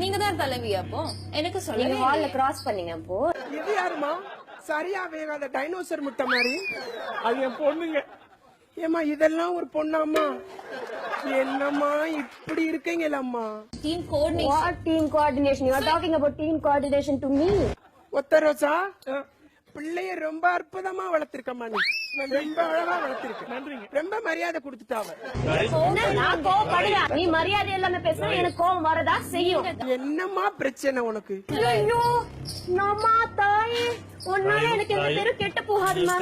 நீங்க தான் தலைவி. அப்போ எனக்கு சொல்லுங்க, நீங்க ஹால்ல கிராஸ் பண்ணீங்க. அப்போ இது யாருமா சரியா வேகாத டைனோசர் முட்டை மாதிரி? அது என் பொண்ணுங்க. ஏமா இதெல்லாம் ஒரு பொண்ணாம்மா? என்னம்மா இப்படி இருக்கீங்களம்மா? Team coordination. What team coordination? You are talking about team coordination to me. ஒத்த ரோசா, பிள்ளைய ரொம்ப அற்புதமா வளர்த்திருக்கம்மா. நீ ரொம்ப அழகா வளர்த்திருக்க. நன்றிங்க. ரொம்ப மரியாதை கொடுத்துட்டாவ. நான் கோவப்படுவேன். நீ மரியாதை எல்லாமே பேசுற, எனக்கு கோவம் வரதா செய்யும். என்னம்மா பிரச்சனை உனக்கு? ஐயோ நம்மா தாயே, உன்னால எனக்கு இந்த தெரு கெட்டு போகாதுமா.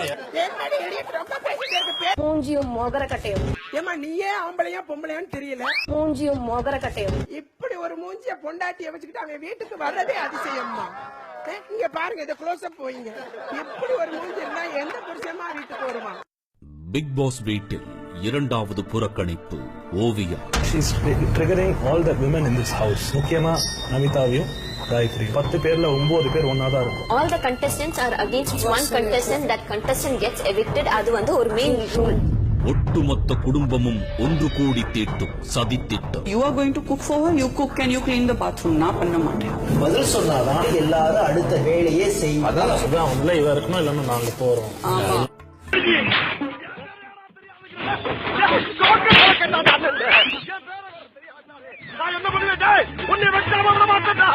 என்னடி இடியட் ரொம்ப பேசிட்டே இருக்க? மூஞ்சியும் மொகர கட்டையும். ஏமா நீயே ஆம்பளையா பொம்பளையான்னு தெரியல. மூஞ்சியும் மொகர கட்டையும். இப்படி ஒரு மூஞ்சிய பொண்டாட்டிய வச்சுக்கிட்டு அவன் வீட்டுக்கு வர்றதே அதிசயம்மா. இங்க பாருங்க, இத க்ளோஸ் அப் போயிங்க. இப்படி ஒரு மூஞ்சி இருந்தா எந்த புருஷமா வீட்டுக்கு வருவான்? பிக் பாஸ் வீட்டில் இரண்டாவது புறக்கணிப்பு. Oviya. She is triggering all the women in this house. முக்கியமா நமிதாவையும் காயத்ரி. 10 பேர்ல 9 பேர் ஒன்னா தான் இருக்கும். All the contestants are against one contestant. That contestant gets evicted. அது வந்து ஒரு main rule. ஒட்டுமொத்த குடும்பமும் ஒன்று கூடி தீட்டும் சதித்திட்டம். You are going to cook for her. You cook and you clean the bathroom. நான் பண்ண மாட்டேன். பதில் சொன்னாதான் எல்லாரும் அடுத்த வேலையே செய்யும். அதான் சொல்றேன், உள்ள இவ இருக்கணும், இல்லன்னா நாங்க போறோம். ஆமா. நான் என்ன பண்ணுவேன்? உன்னை வெட்டாம விட மாட்டேன்டா.